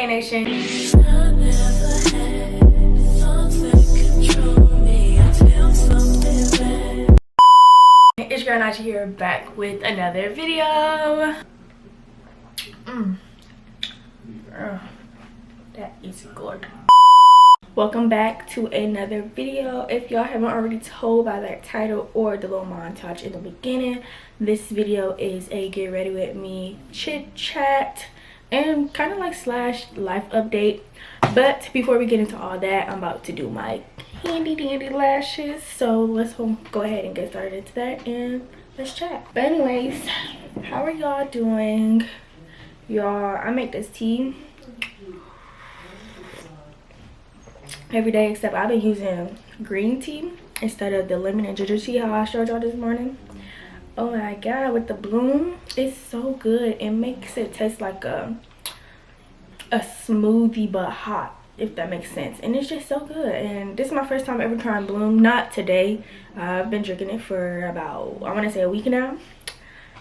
A Nation. It's your girl Nachi here, back with another video. That is good. Welcome back to another video. If y'all haven't already told by that title or the little montage in the beginning, this video is a get ready with me chit chat and kind of like slash life update. But before we get into all that, I'm about to do my handy dandy lashes, so let's go ahead and get started into that and let's chat. But anyways, how are y'all doing? Y'all, I make this tea every day, except I've been using green tea instead of the lemon and ginger tea how I showed y'all this morning. Oh my god, with the bloom, it's so good. It makes it taste like a smoothie but hot, if that makes sense, and it's just so good. And this is my first time ever trying bloom. Not today. I've been drinking it for about, I want to say, a week now,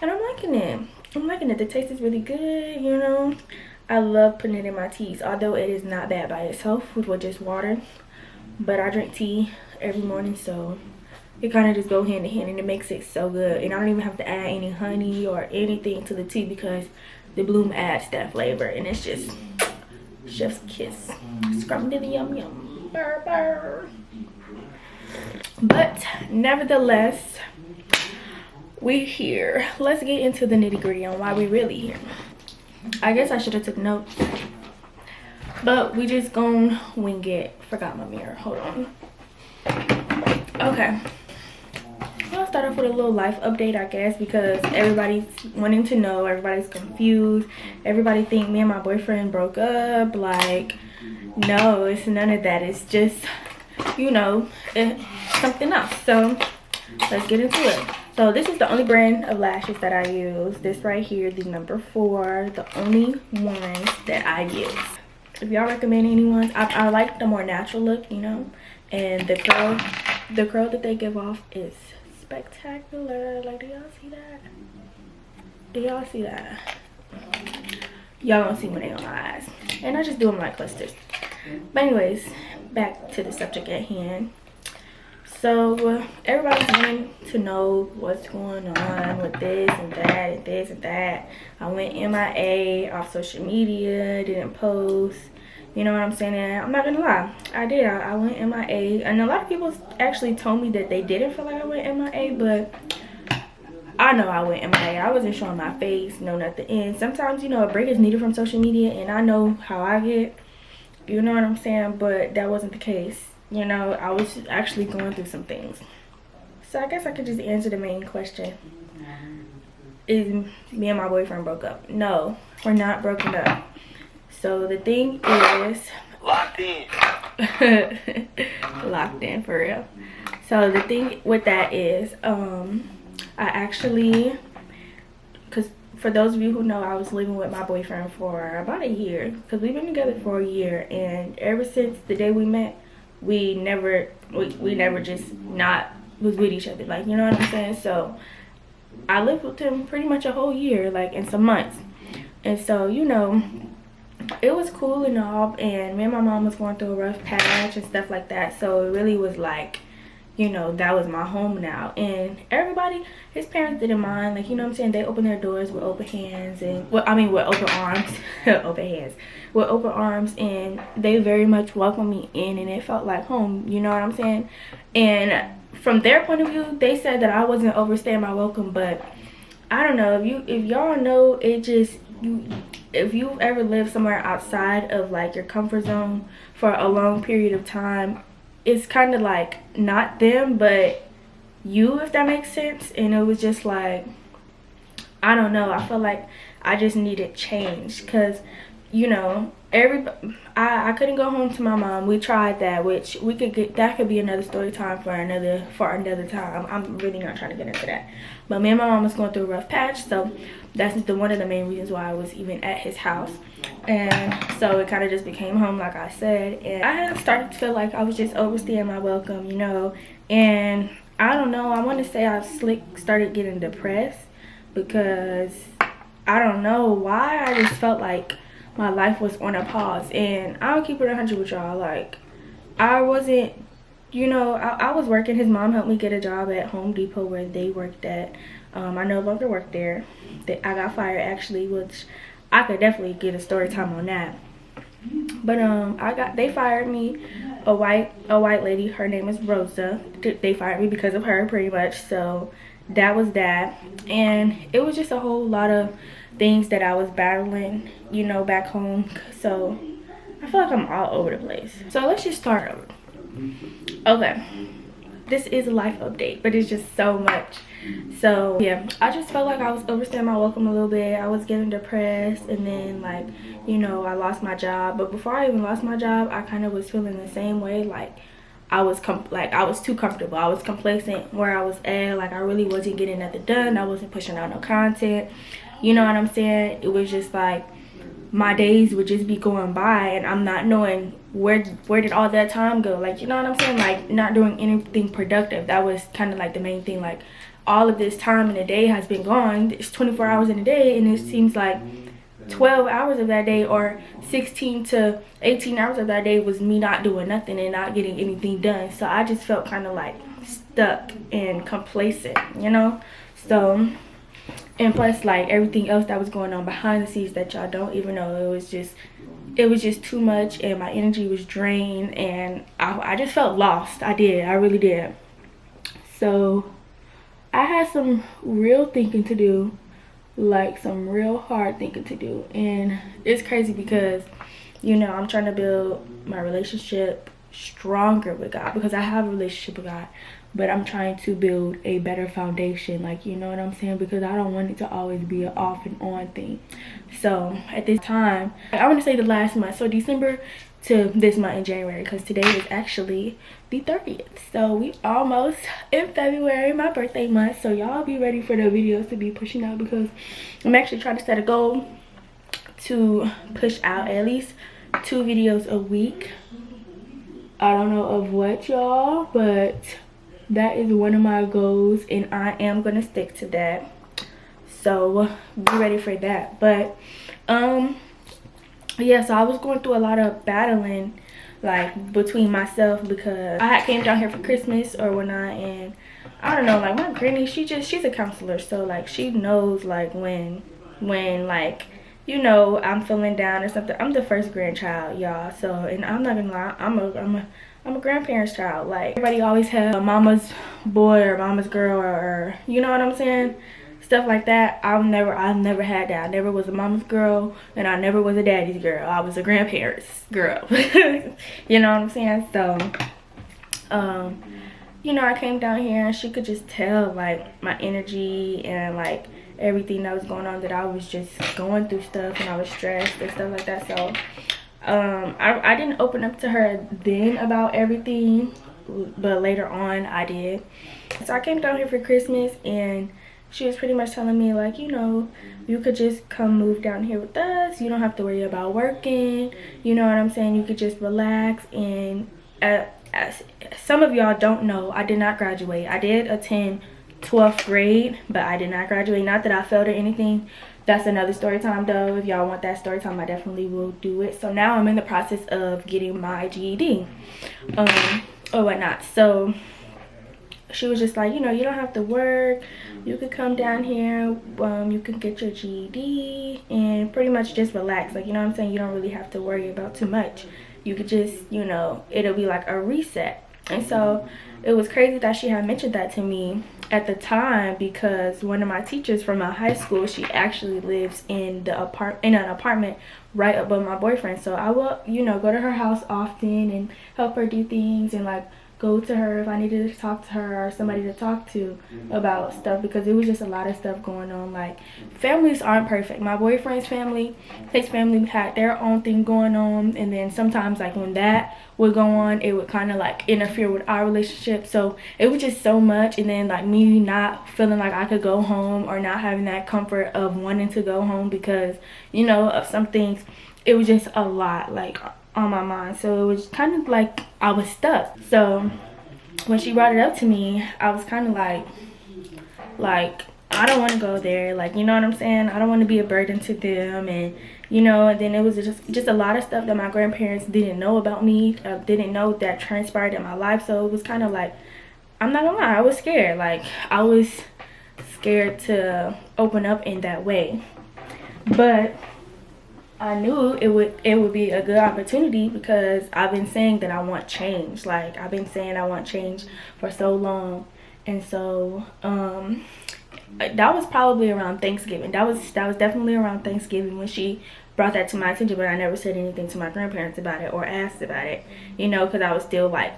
and I'm liking it. The taste is really good, you know. I love putting it in my teas, although it is not bad by itself with just water. But I drink tea every morning, so it kind of just go hand in hand, and it makes it so good. And I don't even have to add any honey or anything to the tea because the bloom adds that flavor, and it's just chef's kiss. Scrum-diddy yum yum. Burr, burr. But nevertheless, we're here. Let's get into the nitty-gritty on why we really here. I guess I should have took notes, but we just gonna wing it. Forgot my mirror, hold on. Okay, I'll start off with a little life update, I guess, because everybody's wanting to know, everybody's confused, everybody think me and my boyfriend broke up. Like, no, it's none of that. It's just, you know, it's something else. So let's get into it. So this is the only brand of lashes that I use. This right here, the number 4, the only ones that I use. If y'all recommend any ones, I like the more natural look, you know, and the curl that they give off is spectacular. Like, do y'all see that? Do y'all see that? Y'all gonna see when they on my eyes, and I just do them like clusters. But anyways, back to the subject at hand. So everybody's wanting to know what's going on with this and that and this and that. I went MIA off social media, didn't post, you know what I'm saying? And I'm not gonna lie, I did. I went MIA, and a lot of people actually told me that they didn't feel like I went MIA, but I know I went MIA. I wasn't showing my face, no nothing. And sometimes, you know, a break is needed from social media, and I know how I get, you know what I'm saying? But that wasn't the case. You know, I was actually going through some things. So I guess I could just answer the main question. Is me and my boyfriend broke up? No, we're not broken up. So the thing is, locked in. Locked in for real. So the thing with that is, I actually, because for those of you who know, I was living with my boyfriend for about a year, because we've been together for a year, and ever since the day we met, we never just not was with each other, like, you know what I'm saying? So I lived with him pretty much a whole year, like, in some months. And so, you know, it was cool and all, and me and my mom was going through a rough patch and stuff like that. So it really was like, you know, that was my home now. And everybody, his parents didn't mind, like, you know what I'm saying? They opened their doors with open hands, and well, I mean with open arms. Open hands with open arms, and they very much welcomed me in, and it felt like home, you know what I'm saying? And from their point of view, they said that I wasn't overstaying my welcome, but I don't know, if y'all know, it just, if you've ever lived somewhere outside of like your comfort zone for a long period of time, it's kind of like not them but you, if that makes sense. And it was just like, I don't know, I felt like I just needed change, because, you know, I couldn't go home to my mom. We tried that, which we could get, that could be another story time for another time. I'm really not trying to get into that. But me and my mom was going through a rough patch, so that's one of the main reasons why I was even at his house. And so it kind of just became home, like I said. And I had started to feel like I was just overstaying my welcome, you know. And I don't know, I want to say I started getting depressed, because I don't know why, I just felt like my life was on a pause. And I'll keep it 100 with y'all. Like, I wasn't, you know, I was working. His mom helped me get a job at Home Depot where they worked at. I no longer work there. I got fired actually, which I could definitely get a story time on that. But they fired me. A white lady, her name is Rosa. They fired me because of her, pretty much. So that was that. And it was just a whole lot of things that I was battling, you know, back home. So I feel like I'm all over the place. So let's just start over. Okay, this is a life update, but it's just so much. So yeah, I just felt like I was overstaying my welcome a little bit. I was getting depressed, and then, like, you know, I lost my job. But before I even lost my job, I kind of was feeling the same way. Like, I was too comfortable. I was complacent where I was at. Like, I really wasn't getting nothing done. I wasn't pushing out no content, you know what I'm saying? It was just like my days would just be going by, and I'm not knowing where did all that time go. Like, you know what I'm saying? Like, not doing anything productive. That was kind of like the main thing. Like, all of this time in the day has been gone. It's 24 hours in a day, and it seems like 12 hours of that day, or 16 to 18 hours of that day, was me not doing nothing and not getting anything done. So I just felt kind of like stuck and complacent, you know? So, and plus, like, everything else that was going on behind the scenes that y'all don't even know, it was just too much, and my energy was drained, and I just felt lost. I really did. So I had some real thinking to do, like some real hard thinking to do. And it's crazy because, you know, I'm trying to build my relationship stronger with God, because I have a relationship with God, but I'm trying to build a better foundation, like, you know what I'm saying, because I don't want it to always be an off and on thing. So at this time, I want to say the last month, so December to this month in January, because today is actually the 30th, so we almost in February, my birthday month. So y'all be ready for the videos to be pushing out, because I'm actually trying to set a goal to push out at least 2 videos a week. I don't know of what, y'all, but that is one of my goals, and I am gonna stick to that. So be ready for that. But yeah, so I was going through a lot of battling, like, between myself, because I had came down here for Christmas or whatnot, and I don't know, like, my granny, she's a counselor, so, like, she knows, like, when like, you know, I'm feeling down or something. I'm the first grandchild, y'all. So, and I'm not gonna lie, I'm a grandparent's child. Like, everybody always has a mama's boy or mama's girl, or you know what I'm saying? Stuff like that. I've never had that. I never was a mama's girl, and I never was a daddy's girl. I was a grandparent's girl. You know what I'm saying? So, you know, I came down here, and she could just tell, like, my energy and, like, everything that was going on, that I was just going through stuff, and I was stressed and stuff like that. So I didn't open up to her then about everything, but later on I did. So I came down here for Christmas, and she was pretty much telling me, like, you know, you could just come move down here with us. You don't have to worry about working, you know what I'm saying? You could just relax. And as some of y'all don't know, I did not graduate. I did attend 12th grade, but I did not graduate. Not that I failed or anything. That's another story time, though. If y'all want that story time, I definitely will do it. So now I'm in the process of getting my GED or whatnot. So she was just like, you know, you don't have to work. You could come down here, you can get your GED and pretty much just relax. Like, you know what I'm saying? You don't really have to worry about too much. You could just, you know, it'll be like a reset. And so it was crazy that she had mentioned that to me at the time, because one of my teachers from my high school, she actually lives in an apartment right above my boyfriend. So I will, you know, go to her house often and help her do things, and, like, go to her if I needed to talk to her or somebody to talk to about stuff, because it was just a lot of stuff going on. Like, families aren't perfect. My boyfriend's family, his family had their own thing going on, and then sometimes, like, when that would go on, it would kind of, like, interfere with our relationship. So it was just so much. And then, like, me not feeling like I could go home, or not having that comfort of wanting to go home because, you know, of some things. It was just a lot, like, on my mind. So it was kind of like I was stuck. So when she brought it up to me, I was kind of like I don't want to go there, like, you know what I'm saying? I don't want to be a burden to them. And you know, and then it was just a lot of stuff that my grandparents didn't know about me, didn't know that transpired in my life. So it was kind of like, I'm not gonna lie, I was scared. Like, I was scared to open up in that way, but I knew it would be a good opportunity, because I've been saying that I want change. Like, I've been saying I want change for so long. And so that was probably around Thanksgiving. That was definitely around Thanksgiving when she brought that to my attention, but I never said anything to my grandparents about it or asked about it, you know, because I was still like,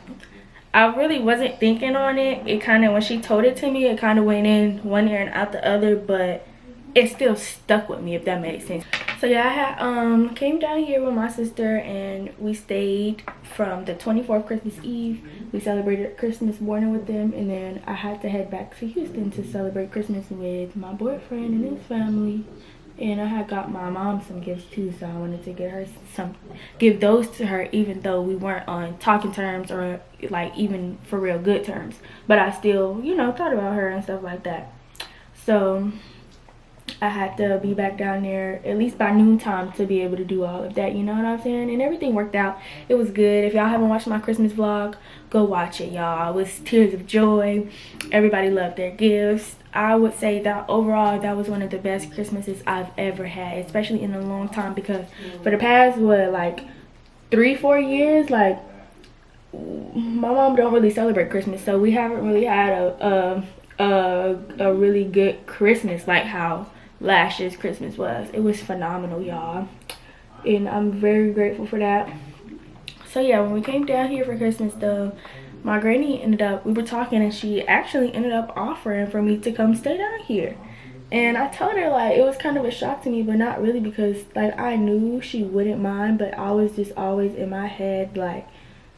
I really wasn't thinking on it. It kind of, when she told it to me, it kind of went in one ear and out the other, but it still stuck with me, if that makes sense. So yeah, I had came down here with my sister, and we stayed from the 24th, Christmas Eve. We celebrated Christmas morning with them, and then I had to head back to Houston to celebrate Christmas with my boyfriend and his family. And I had got my mom some gifts too, so I wanted to give those to her, even though we weren't on talking terms or like even for real good terms. But I still, you know, thought about her and stuff like that. So I had to be back down there at least by noontime to be able to do all of that, you know what I'm saying? And everything worked out. It was good. If y'all haven't watched my Christmas vlog, go watch it, y'all. It was tears of joy. Everybody loved their gifts. I would say that overall, that was one of the best Christmases I've ever had, especially in a long time, because for the past, what, like 3-4 years, like, my mom don't really celebrate Christmas, so we haven't really had a really good Christmas like how last year's Christmas was. It was phenomenal, y'all, and I'm very grateful for that. So yeah, when we came down here for Christmas though, my granny we were talking, and she actually ended up offering for me to come stay down here. And I told her, like, it was kind of a shock to me, but not really, because like I knew she wouldn't mind, but I was just always in my head like,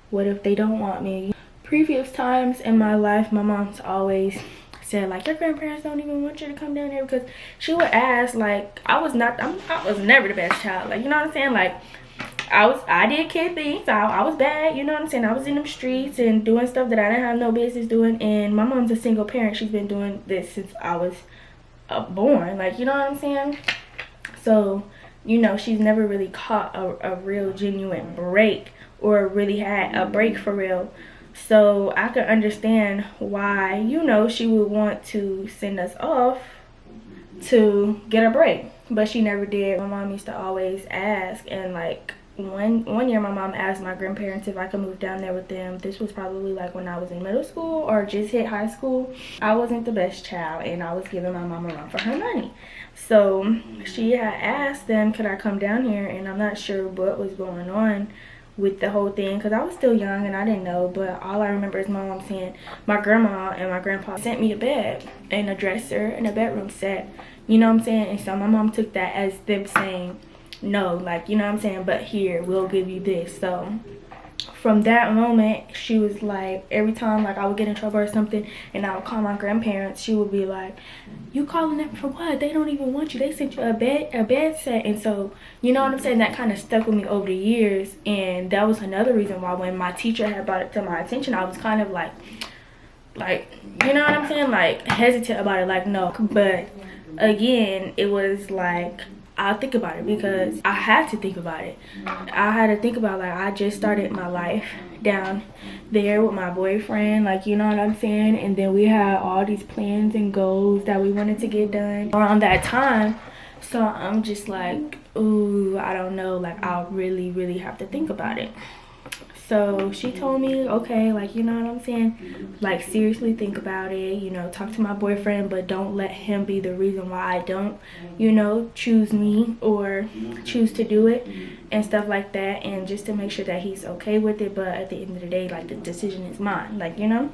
what if they don't want me? Previous times in my life, my mom's always said like, your grandparents don't even want you to come down here, because she would ask, like, I was never the best child, like, you know what I'm saying? Like, I did kid things. I was bad, you know what I'm saying? I was in them streets and doing stuff that I didn't have no business doing. And my mom's a single parent. She's been doing this since I was born, like, you know what I'm saying? So, you know, she's never really caught a real genuine break, or really had a break for real. So I could understand why, you know, she would want to send us off to get a break, but she never did. My mom used to always ask, and like one year my mom asked my grandparents if I could move down there with them. This was probably like when I was in middle school or just hit high school. I wasn't the best child, and I was giving my mom a run for her money. So she had asked them, could I come down here? And I'm not sure what was going on with the whole thing, because I was still young and I didn't know. But all I remember is my mom saying my grandma and my grandpa sent me a bed and a dresser and a bedroom set, you know what I'm saying? And so my mom took that as them saying no, like, you know what I'm saying, but here, we'll give you this. So from that moment, she was like, every time like I would get in trouble or something and I would call my grandparents, she would be like, you calling them for what? They don't even want you. They sent you a bed set. And so, you know what I'm saying, that kind of stuck with me over the years. And that was another reason why when my teacher had brought it to my attention, I was kind of like, you know what I'm saying, like hesitant about it, like no. But again, it was like, I'll think about it, because I had to think about it. I had to think about, like, I just started my life down there with my boyfriend, like, you know what I'm saying? And then we had all these plans and goals that we wanted to get done around that time. So I'm just like, ooh, I don't know, like, I'll really have to think about it. So she told me, okay, like, you know what I'm saying, like, seriously think about it, you know, talk to my boyfriend, but don't let him be the reason why I don't, you know, choose me or choose to do it and stuff like that. And just to make sure that he's okay with it, but at the end of the day, like, the decision is mine, like, you know.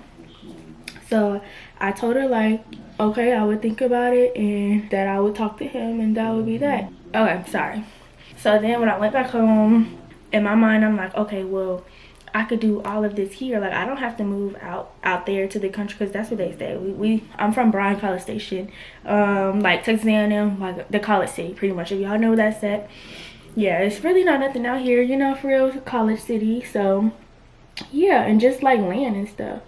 So I told her, like, okay, I would think about it and that I would talk to him, and that would be that. Okay, sorry. So then when I went back home, in my mind, I'm like, okay, well, I could do all of this here. Like, I don't have to move out there to the country, because that's what they say. I'm from Bryan College Station, like Texas A&M, like the college city, pretty much. If y'all know where that's at, yeah, it's really not nothing out here, you know, for real, college city. So yeah, and just like land and stuff.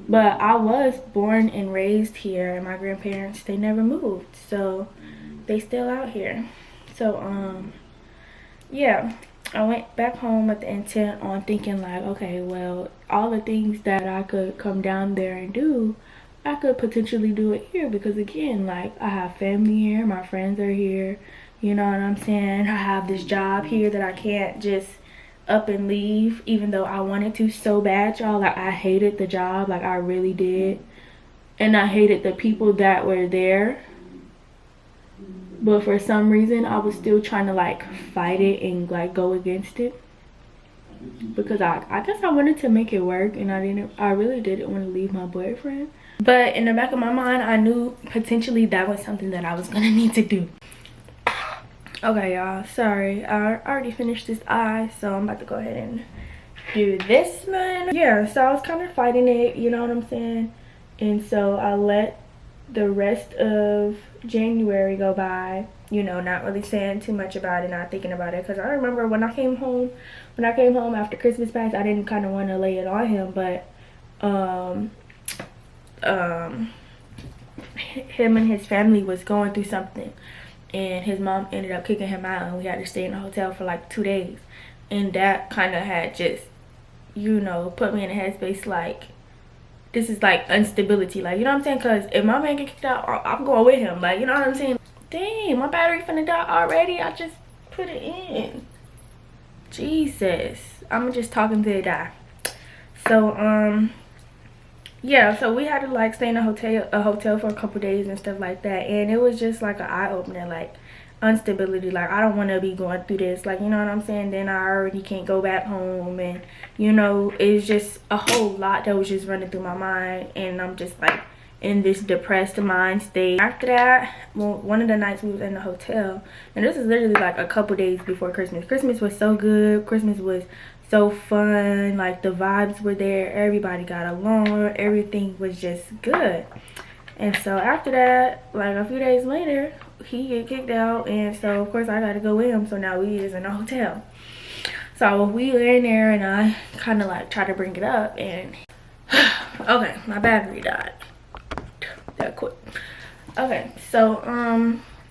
But I was born and raised here, and my grandparents, they never moved, so they still out here. So yeah, I went back home with the intent on thinking like, okay, well, all the things that I could come down there and do, I could potentially do it here, because again, like, I have family here, my friends are here, you know what I'm saying? I have this job here that I can't just up and leave, even though I wanted to so bad, y'all. Like, I hated the job, like, I really did, and I hated the people that were there. But for some reason, I was still trying to like fight it and like go against it, because I guess I wanted to make it work, and I really didn't want to leave my boyfriend. But in the back of my mind, I knew potentially that was something that I was gonna need to do. Okay, y'all, sorry, I already finished this eye, so I'm about to go ahead and do this one. Yeah, so I was kind of fighting it, you know what I'm saying? And so I let the rest of January go by, you know, not really saying too much about it, not thinking about it, because I remember when I came home after Christmas passed, I didn't kind of want to lay it on him, but him and his family was going through something, and his mom ended up kicking him out, and we had to stay in a hotel for like 2 days, and that kind of had just, you know, put me in a headspace like, this is like instability, like, you know what I'm saying? Because if my man get kicked out, I'm going with him, like, you know what I'm saying? Dang, my battery finna die already. I just put it in. Jesus, I'm just talking till it die. So yeah, so we had to like stay in a hotel for a couple days and stuff like that, and it was just like an eye-opener, like instability. Like, I don't want to be going through this, like, you know what I'm saying? Then I already can't go back home, and you know, it's just a whole lot that was just running through my mind, and I'm just like in this depressed mind state. After that, well, one of the nights we was in the hotel, and this is literally like a couple days before Christmas. Christmas was so good. Christmas was so fun. Like, the vibes were there, everybody got along, everything was just good. And so after that, like a few days later, he get kicked out, and so of course I gotta go with him. So now we is in a hotel. So we were in there, and I kind of like try to bring it up, and okay, my battery died that quick. Okay, so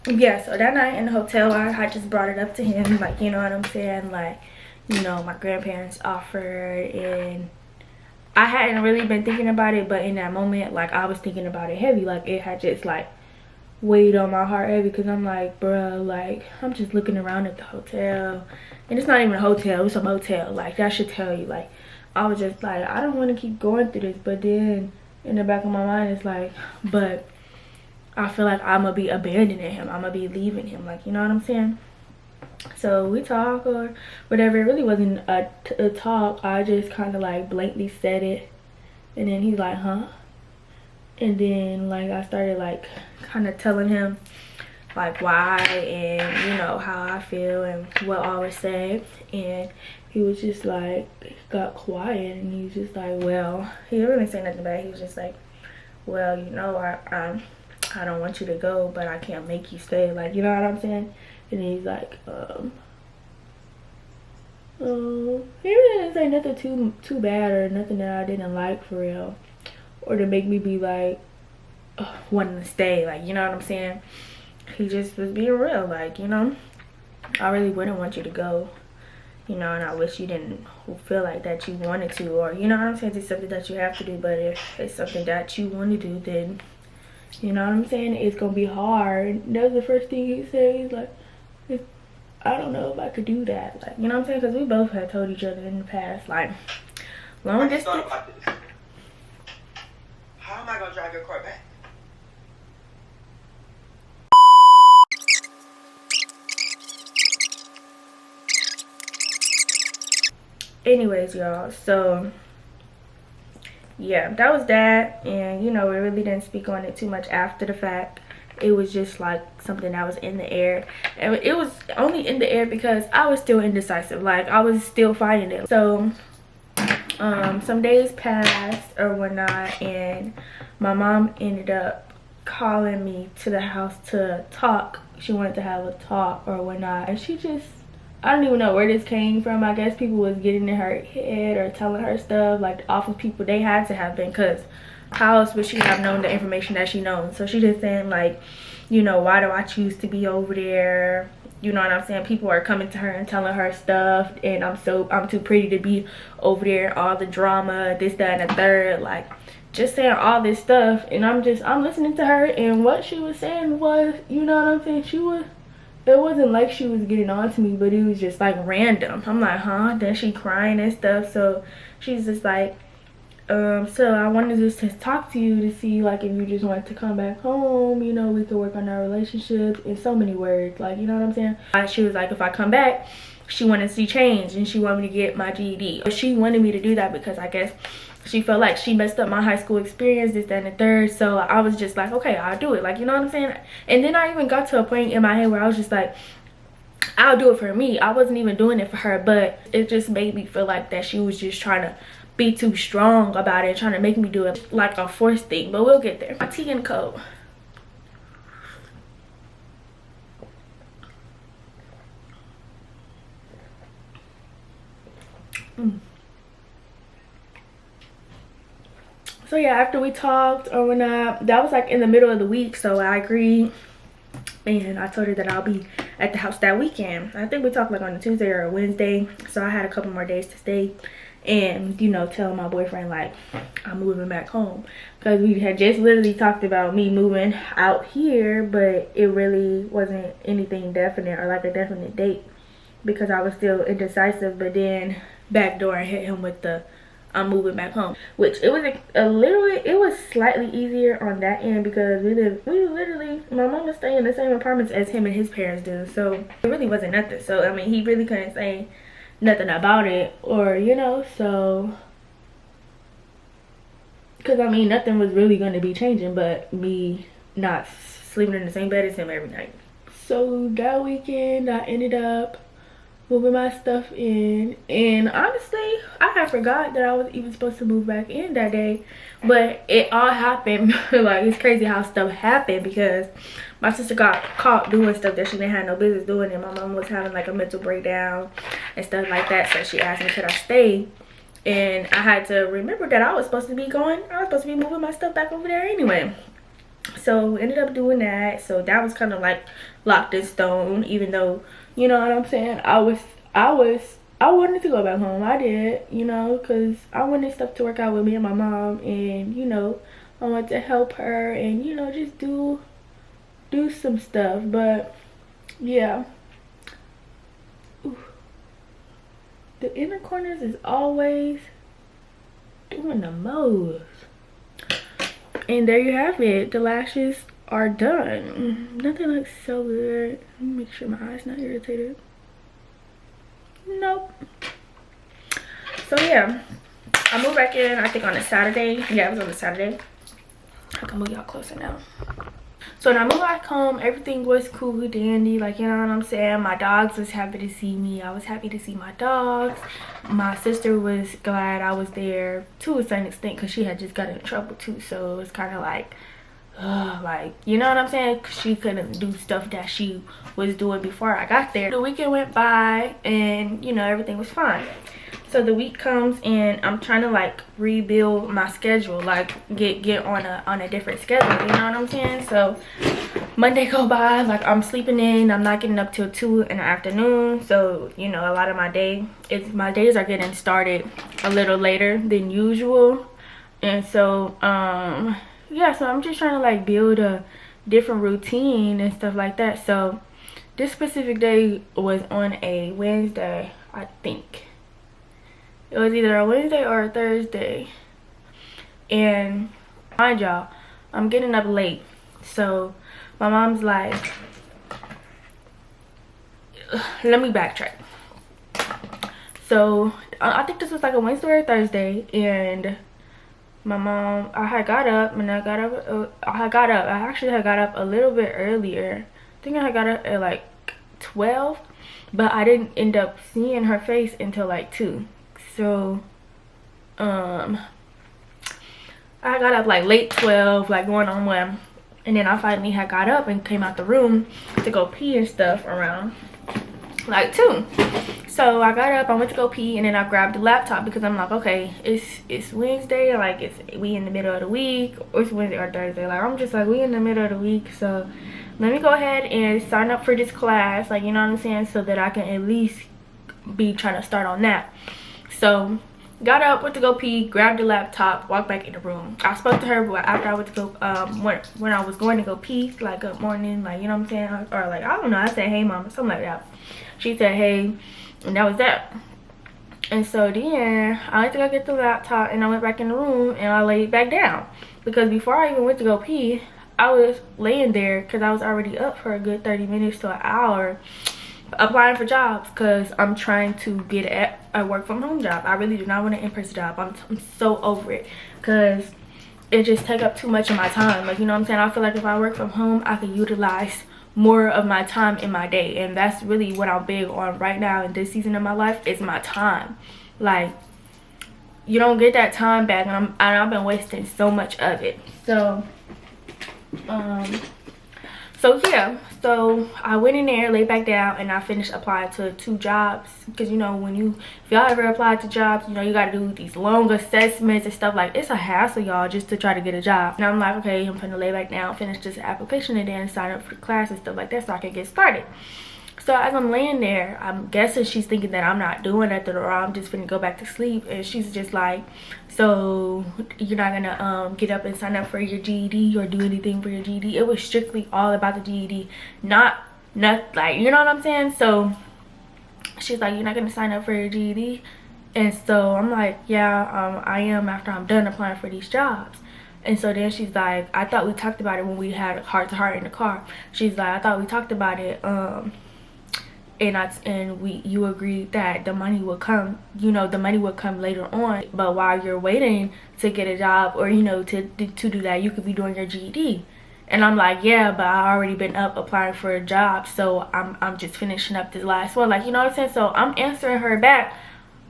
yeah, so that night in the hotel, I just brought it up to him, like, you know what I'm saying, like, you know, my grandparents offered, and I hadn't really been thinking about it, but in that moment, like, I was thinking about it heavy. Like, it had just like weighed on my heart heavy, because I'm like, bruh, like, I'm just looking around at the hotel, and it's not even a hotel, it's a motel. Like, that should tell you. Like, I was just like, I don't want to keep going through this. But then in the back of my mind, it's like, but I feel like I'm gonna be abandoning him, I'm gonna be leaving him, like, you know what I'm saying? So we talk or whatever. It really wasn't a talk. I just kind of like blatantly said it, and then he's like, huh? And then like I started like kind of telling him like why, and you know how I feel and what I would say. And he was just like, got quiet, and he was just like, well, he didn't really say nothing bad. He was just like, well, you know, I don't want you to go, but I can't make you stay, like, you know what I'm saying? And he's like, he really didn't say nothing too bad, or nothing that I didn't like for real, or to make me be like wanting to stay, like, you know what I'm saying? He just was being real, like, you know, I really wouldn't want you to go, you know, and I wish you didn't feel like that you wanted to, or, you know what I'm saying, it's something that you have to do. But if it's something that you want to do, then, you know what I'm saying, it's gonna be hard. That was the first thing he said. He's like, I don't know if I could do that, like, you know what I'm saying, because we both had told each other in the past, like, long distance. How am I gonna drive your car back? Anyways, y'all, so yeah, that was that. And you know, we really didn't speak on it too much after the fact. It was just like something that was in the air, and it was only in the air because I was still indecisive, like I was still fighting it. So some days passed or whatnot, and my mom ended up calling me to the house to talk. She wanted to have a talk or whatnot, and she just I don't even know where this came from. I guess people was getting in her head or telling her stuff, like the office people. They had to have been, because how else would she have known the information that she knows? So she just saying like, you know, why do I choose to be over there? You know what I'm saying? People are coming to her and telling her stuff, and I'm too pretty to be over there. All the drama, this, that, and the third, like just saying all this stuff. And I'm listening to her, and what she was saying was, you know what I'm saying? It wasn't like she was getting on to me, but it was just like random. I'm like, huh? Then she crying and stuff. So she's just like, so I wanted just to talk to you to see like if you just wanted to come back home, you know, we could work on our relationship. In so many words, like, you know what I'm saying? She was like, if I come back, she wanted to see change and she wanted me to get my GED. She wanted me to do that because I guess she felt like she messed up my high school experience, this, that, and the third. So I was just like, okay, I'll do it. Like, you know what I'm saying? And then I even got to a point in my head where I was just like, I'll do it for me. I wasn't even doing it for her, but it just made me feel like that she was just trying to be too strong about it, trying to make me do it like a forced thing. But we'll get there. My tea and coke. So yeah, after we talked or whatnot, that was like in the middle of the week, so I agreed. And I told her that I'll be at the house that weekend. I think we talked like on a Tuesday or a Wednesday, so I had a couple more days to stay and, you know, tell my boyfriend like I'm moving back home, because we had just literally talked about me moving out here, but it really wasn't anything definite or like a definite date because I was still indecisive. But then backdoor and hit him with the I'm moving back home, which it was it was slightly easier on that end because we literally, my mom was staying in the same apartments as him and his parents do, so it really wasn't nothing. So I mean, he really couldn't say nothing about it, or you know, so because I mean nothing was really going to be changing but me not sleeping in the same bed as him every night. So that weekend I ended up moving my stuff in, and honestly I had forgot that I was even supposed to move back in that day, but it all happened like it's crazy how stuff happened because my sister got caught doing stuff that she didn't have no business doing, and my mom was having like a mental breakdown and stuff like that. So she asked me could I stay, and I had to remember that I was supposed to be moving my stuff back over there anyway. So ended up doing that. So that was kind of like locked in stone, even though, you know what I'm saying, I wanted to go back home. I did, you know, because I wanted stuff to work out with me and my mom, and you know, I wanted to help her and, you know, just do some stuff. But yeah, ooh, the inner corners is always doing the most. And there you have it. The lashes are done. Nothing looks so good. Let me make sure my eyes not irritated. Nope. So yeah, I moved back in I think on a Saturday. Yeah, it was on a Saturday. I can move y'all closer now. So when I moved back home, everything was cool, dandy, like, you know what I'm saying? My dogs was happy to see me. I was happy to see my dogs. My sister was glad I was there to a certain extent because she had just got in trouble too. So it was kind of like, you know what I'm saying? She couldn't do stuff that she was doing before I got there. The weekend went by and, you know, everything was fine. So the week comes and I'm trying to like rebuild my schedule, like get on a different schedule, you know what I'm saying? So Monday go by, like I'm sleeping in, I'm not getting up till 2 in the afternoon. So, you know, a lot of my days are getting started a little later than usual. And so yeah, so I'm just trying to like build a different routine and stuff like that. So this specific day was on a Wednesday, I think. It was either a Wednesday or a Thursday. And mind y'all, I'm getting up late. So my mom's like, let me backtrack. So I think this was like a Wednesday or a Thursday, and my mom, I actually had got up a little bit earlier. I think I had got up at like 12, but I didn't end up seeing her face until like 2. So I got up like late 12, like going on 1, and then I finally had got up and came out the room to go pee and stuff around like 2. So I got up, I went to go pee, and then I grabbed the laptop because I'm like, okay, it's Wednesday, like we in the middle of the week, or it's Wednesday or Thursday. Like, I'm just like, we in the middle of the week, so let me go ahead and sign up for this class, like, you know what I'm saying, so that I can at least be trying to start on that. So got up, went to go pee, grabbed the laptop, walked back in the room. I spoke to her after I went to go when I was going to go pee, like, good morning, like, you know what I'm saying, or like, I don't know, I said hey mama, something like that. She said hey, and that was that. And so then I went to go get the laptop, and I went back in the room and I laid back down, because before I even went to go pee, I was laying there because I was already up for a good 30 minutes to an hour applying for jobs, because I'm trying to get a work from home job. I really do not want an in-person job. I'm so over it, because it just take up too much of my time. Like, you know what I'm saying, I feel like if I work from home, I could utilize more of my time in my day, and that's really what I'm big on right now in this season of my life, is my time. Like, you don't get that time back, and I've been wasting so much of it. So yeah, so I went in there, laid back down, and I finished applying to 2 jobs, because, you know, if y'all ever apply to jobs, you know, you gotta do these long assessments and stuff. Like, it's a hassle, y'all, just to try to get a job. And I'm like, okay, I'm gonna lay back down, finish this application, and then sign up for the class and stuff like that so I can get started. So as I'm laying there, I'm guessing she's thinking that I'm not doing nothing, or I'm just gonna go back to sleep. And she's just like, so you're not gonna get up and sign up for your GED or do anything for your GED? It was strictly all about the GED, not like, you know what I'm saying? So she's like, you're not gonna sign up for your GED? And so I'm like, yeah, I am, after I'm done applying for these jobs. And so then she's like, I thought we talked about it when we had heart to heart in the car. She's like, I thought we talked about it, you agreed that the money would come, you know, the money would come later on, but while you're waiting to get a job, or, you know, to do that, you could be doing your GED. And I'm like, yeah, but I already been up applying for a job, so I'm just finishing up this last one, like, you know what I'm saying? So I'm answering her back,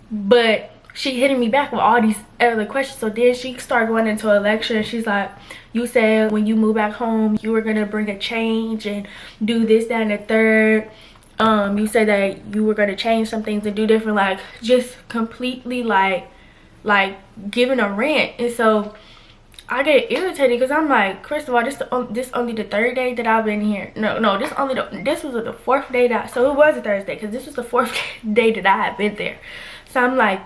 but she hitting me back with all these other questions. So then she started going into a lecture, and she's like, you said when you move back home you were gonna bring a change and do this, that, and the third. You said that you were going to change some things and do different, like, just completely like giving a rant. And so I get irritated, because I'm like, first of all, this only the 3rd day that I've been here. No, this was the 4th day so it was a Thursday, because this was the 4th day that I had been there. So I'm like,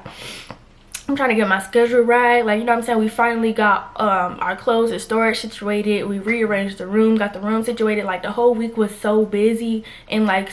I'm trying to get my schedule right, like, you know what I'm saying? We finally got our clothes and storage situated. We rearranged the room, got the room situated. Like, the whole week was so busy and like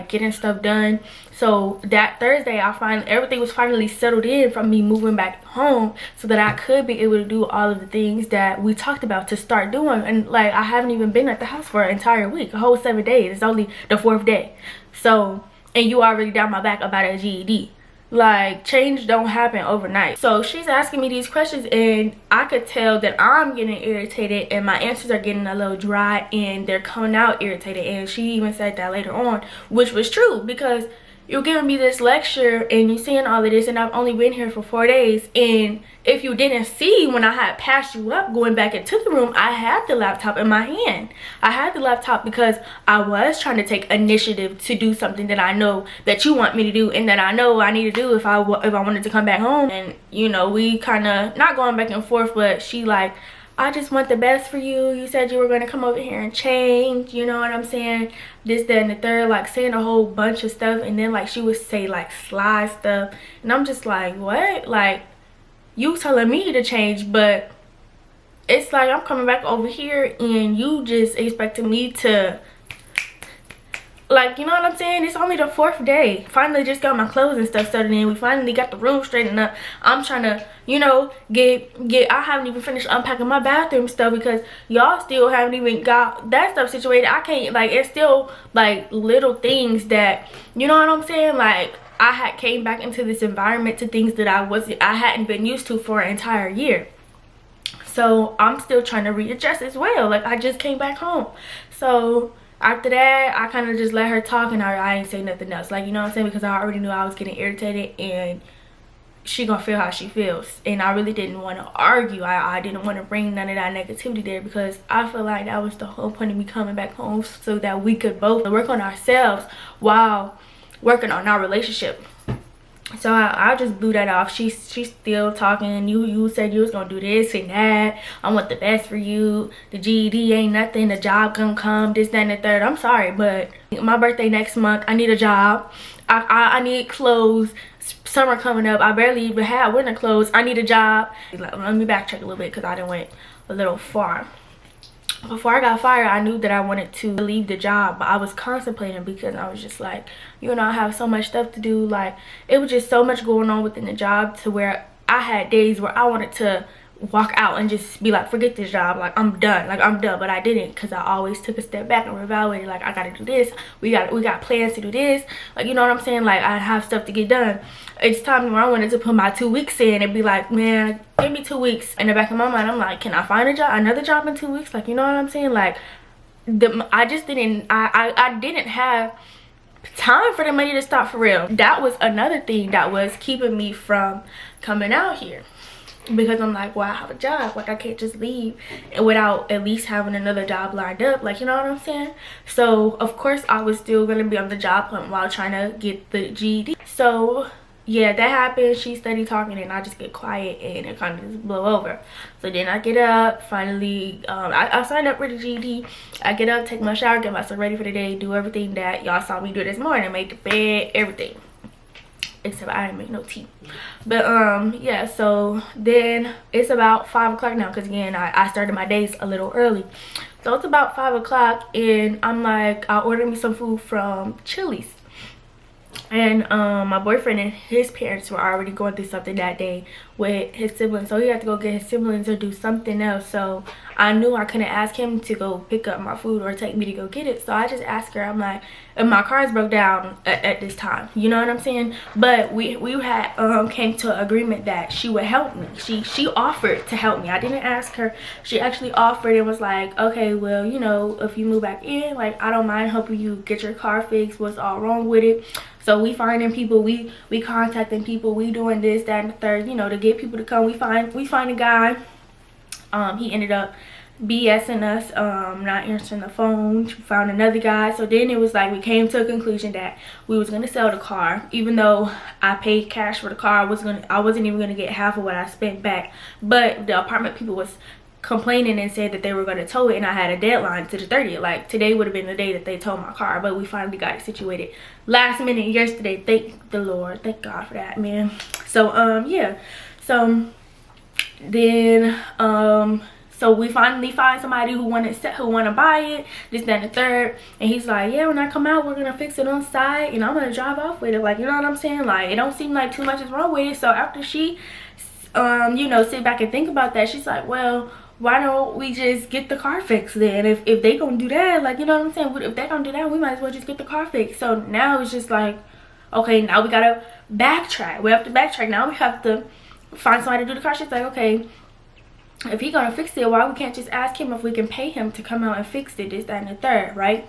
getting stuff done. So that Thursday, everything was finally settled in from me moving back home, so that I could be able to do all of the things that we talked about to start doing. And like, I haven't even been at the house for an entire week, a whole 7 days. It's only the 4th day. So, and you already down my back about a GED. Like, change don't happen overnight. So she's asking me these questions, and I could tell that I'm getting irritated, and my answers are getting a little dry, and they're coming out irritated. And she even said that later on, which was true, because you're giving me this lecture and you're seeing all of this, and I've only been here for 4 days. And if you didn't see, when I had passed you up going back into the room, I had the laptop in my hand. I had the laptop because I was trying to take initiative to do something that I know that you want me to do, and that I know I need to do if I wanted to come back home. And, you know, we kind of not going back and forth, but she like, I just want the best for you. You said you were going to come over here and change, you know what I'm saying? This, that, and the third, like saying a whole bunch of stuff. And then like she would say like sly stuff. And I'm just like, what? Like, you telling me to change, but it's like I'm coming back over here and you just expecting me to, like, you know what I'm saying? It's only the 4th day. Finally just got my clothes and stuff started in. We finally got the room straightened up. I'm trying to, you know, I haven't even finished unpacking my bathroom stuff, because y'all still haven't even got that stuff situated. I can't, like, it's still like little things that, you know what I'm saying? Like, I had came back into this environment to things that I hadn't been used to for an entire year. So I'm still trying to readjust as well. Like, I just came back home. So after that, I kind of just let her talk, and I ain't say nothing else. Like, you know what I'm saying? Because I already knew I was getting irritated, and she gonna feel how she feels. And I really didn't want to argue. I didn't want to bring none of that negativity there, because I feel like that was the whole point of me coming back home, so that we could both work on ourselves while working on our relationship. So I just blew that off. She's still talking. You said you was gonna do this and that. I want the best for you. The GED ain't nothing. The job gonna come. This, that, and the third. I'm sorry, but my birthday next month. I need a job. I need clothes. Summer coming up. I barely even have winter clothes. I need a job. Let me backtrack a little bit because I done went a little far. Before I got fired, I knew that I wanted to leave the job, but I was contemplating because I was just like, you know, I have so much stuff to do. Like, it was just so much going on within the job to where I had days where I wanted to walk out and just be like, forget this job, like I'm done, but I didn't, because I always took a step back and reevaluated, like I gotta do this, we got plans to do this, like, you know what I'm saying, like I have stuff to get done. It's time where I wanted to put my 2 weeks in and be like, man, give me 2 weeks. In the back of my mind, I'm like, can I find another job in 2 weeks? Like, you know what I'm saying? Like, I just didn't, I didn't have time for the money to stop, for real. That was another thing that was keeping me from coming out here, because I'm like, well, I have a job, like I can't just leave without at least having another job lined up, like, you know what I'm saying? So of course I was still gonna be on the job hunt while trying to get the GED. So yeah, that happened. She started talking and I just get quiet and it kind of just blow over. So then I get up, finally, I signed up for the GED. I get up, take my shower, get myself ready for the day, do everything that y'all saw me do this morning, make the bed, everything. Except I didn't make no tea. But yeah, so then it's about 5 o'clock now, because again, I started my days a little early. So it's about 5 o'clock and I'm like, I ordered me some food from Chili's. And my boyfriend and his parents were already going through something that day with his siblings, so he had to go get his siblings or do something else. So I knew I couldn't ask him to go pick up my food or take me to go get it. So I just asked her, I'm like, and my car's broke down at this time, you know what I'm saying? But we had came to an agreement that she would help me. She offered to help me. I didn't ask her. She actually offered and was like, okay, well, you know, if you move back in, like, I don't mind helping you get your car fixed, what's all wrong with it. So we finding people, we contacting people, we doing this, that, and the third, you know, to get people to come. We find a guy. He ended up BSing us, not answering the phone. We found another guy. So then it was like we came to a conclusion that we was gonna sell the car, even though I paid cash for the car. I wasn't even gonna get half of what I spent back. But the apartment people was complaining and said that they were going to tow it, and I had a deadline to the 30th. Like, today would have been the day that they towed my car, but we finally got it situated last minute yesterday. Thank the Lord, thank God for that, man. So yeah, so then so we finally find somebody who want to buy it, this, that, and the third. And he's like, yeah, when I come out, we're gonna fix it on site and I'm gonna drive off with it, like, you know what I'm saying? Like, it don't seem like too much is wrong with it. So after she you know, sit back and think about that, she's like, well, why don't we just get the car fixed then? If they gonna do that, like, you know what I'm saying, if they gonna do that, we might as well just get the car fixed. So now it's just like, okay, now we gotta backtrack. We have to backtrack. Now we have to find somebody to do the car. She's like, okay, if he gonna fix it, why we can't just ask him if we can pay him to come out and fix it, this, that, and the third, right?